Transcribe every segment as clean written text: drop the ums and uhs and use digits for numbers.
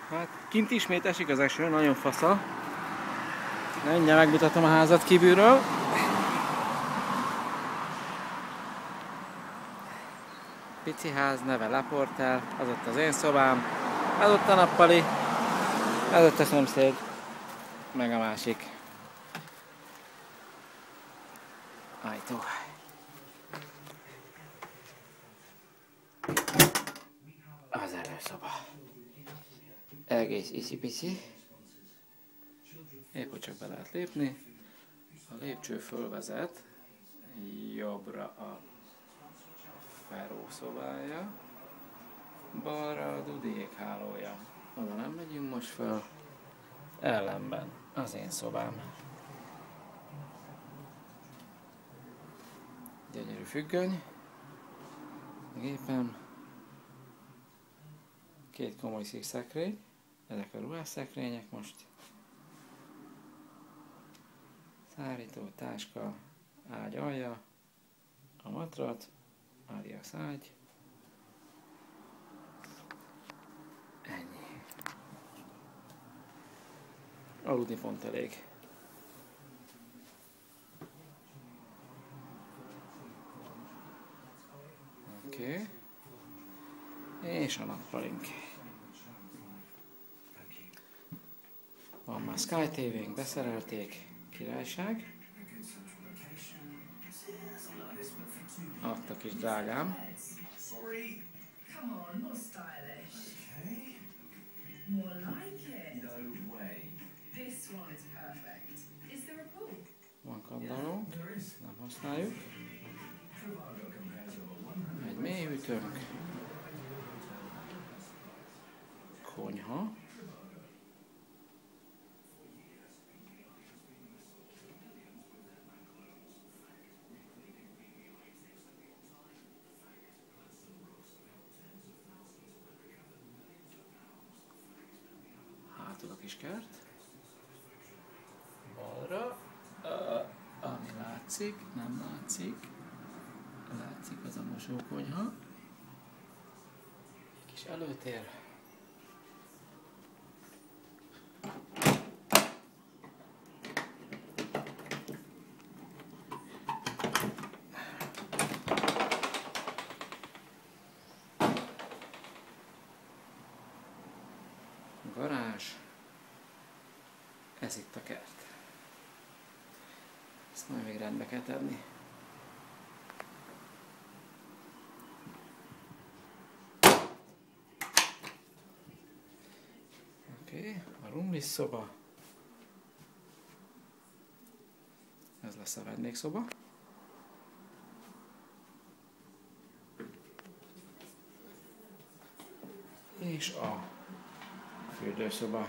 Hát kint ismét esik az eső, nagyon fasza. Mindjárt megmutatom a házat kívülről. Pici ház, neve Laportel, az ott az én szobám, az ott a nappali, az ott a szomszéd, meg a másik ajtó. Az előszoba. Egész iszi-pici. Épp hogy csak be lehet lépni. A lépcső fölvezet jobbra a Feró szobája, balra a Dudiék hálója. Oda nem megyünk most föl. Ellenben az én szobám. Gyönyörű függöny. Gépem. Két komoly székszekrény. Ezek a ruhásszekrények most. Szárító, táska, ágy alja, a matrac, alias ágy. Ennyi. Aludni pont elég. Oké. És a nappalink. Van már Sky TV-nk, beszerelték. Királyság. Adtak is drágám. Van kandallónk, nem használjuk. Egy mélyhűtőnk. Konyha. Hátul a kis kert. Balra. Ami látszik, nem látszik. Látszik az a mosókonyha. Egy kis előtér. Garázs. Ez itt a kert. Ezt majd még rendbe kell tenni. Oké, a roomless szoba. Ez lesz a vendégszoba. És a fürdőszoba.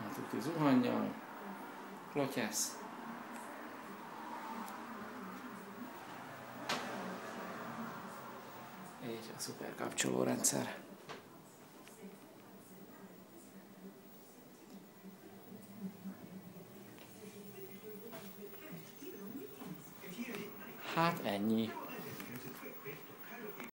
A tuti zuhannyal, klotyász. És a szuper kapcsolórendszer. Hát ennyi.